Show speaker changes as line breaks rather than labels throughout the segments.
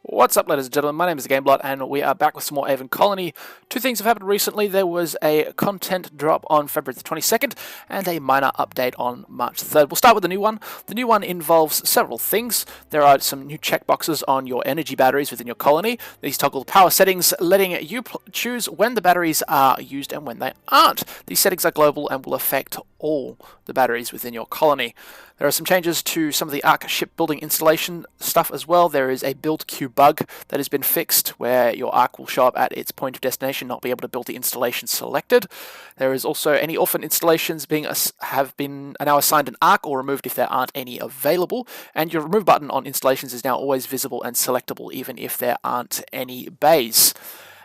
What's up, ladies and gentlemen? My name is GameBlot, and we are back with some more Aven Colony. Two things have happened recently. There was a content drop on February the 22nd, and a minor update on March 3rd. We'll start with the new one. The new one involves several things. There are some new checkboxes on your energy batteries within your colony. These toggle power settings, letting you choose when the batteries are used and when they aren't. These settings are global and will affect all the batteries within your colony. There are some changes to some of the Ark shipbuilding installation stuff as well. There is a build queue bug that has been fixed where your Ark will show up at its point of destination, not be able to build the installation selected. There is also any orphan installations are now assigned an Ark or removed if there aren't any available, and your remove button on installations is now always visible and selectable even if there aren't any bays.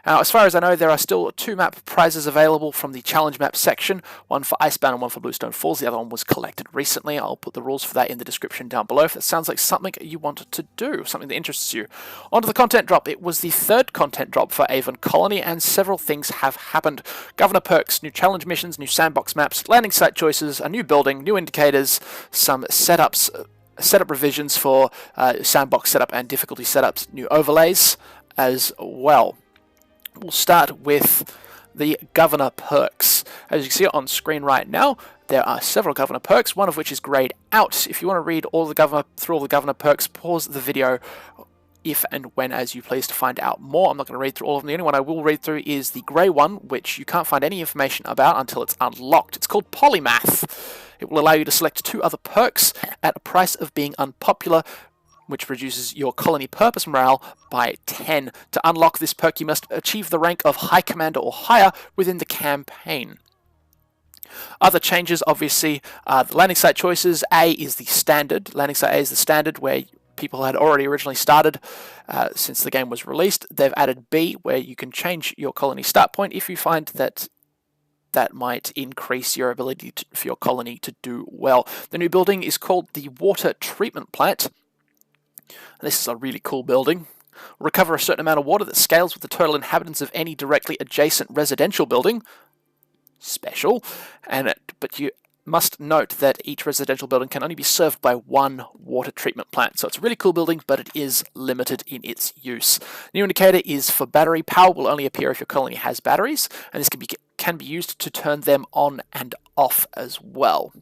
Now, as far as I know, there are still 2 map prizes available from the challenge map section, one for Icebound and one for Bluestone Falls. The other one was collected recently. I'll put the rules for that in the description down below if that sounds like something you wanted to do, something that interests you. On to the content drop. It was the 3rd content drop for Aven Colony, and several things have happened. Governor perks, new challenge missions, new sandbox maps, landing site choices, a new building, new indicators, some setup revisions for sandbox setup and difficulty setups, new overlays as well. We'll start with the Governor perks. As you can see on screen right now, there are several Governor perks, one of which is grayed out. If you want to read through all the Governor perks, pause the video if and when as you please to find out more. I'm not going to read through all of them. The only one I will read through is the grey one, which you can't find any information about until it's unlocked. It's called Polymath. It will allow you to select 2 other perks at a price of being unpopular, which reduces your colony purpose morale by 10. To unlock this perk, you must achieve the rank of High Commander or higher within the campaign. Other changes, obviously, the landing site choices. A is the standard. Landing site A is the standard, where people had already originally started since the game was released. They've added B, where you can change your colony start point if you find that might increase your ability for your colony to do well. The new building is called the Water Treatment Plant. This is a really cool building. Recover a certain amount of water that scales with the total inhabitants of any directly adjacent residential building. Special. But you must note that each residential building can only be served by 1 water treatment plant. So it's a really cool building, but it is limited in its use. The new indicator is for battery. Power will only appear if your colony has batteries, and this can be used to turn them on and off as well.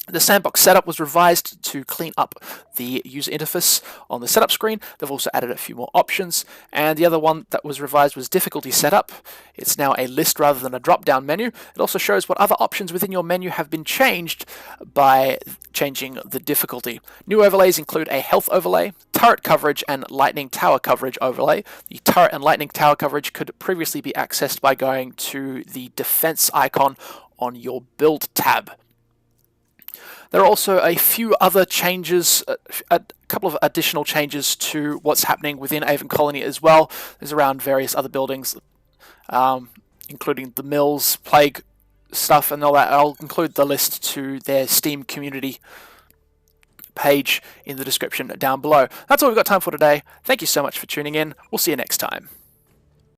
The sandbox setup was revised to clean up the user interface on the setup screen. They've also added a few more options. And the other one that was revised was difficulty setup. It's now a list rather than a drop-down menu. It also shows what other options within your menu have been changed by changing the difficulty. New overlays include a health overlay, turret coverage, and lightning tower coverage overlay. The turret and lightning tower coverage could previously be accessed by going to the defense icon on your build tab. There are also a few other changes, a couple of additional changes to what's happening within Aven Colony as well. There's around various other buildings, including the mills, plague stuff, and all that. I'll include the list to their Steam community page in the description down below. That's all we've got time for today. Thank you so much for tuning in. We'll see you next time.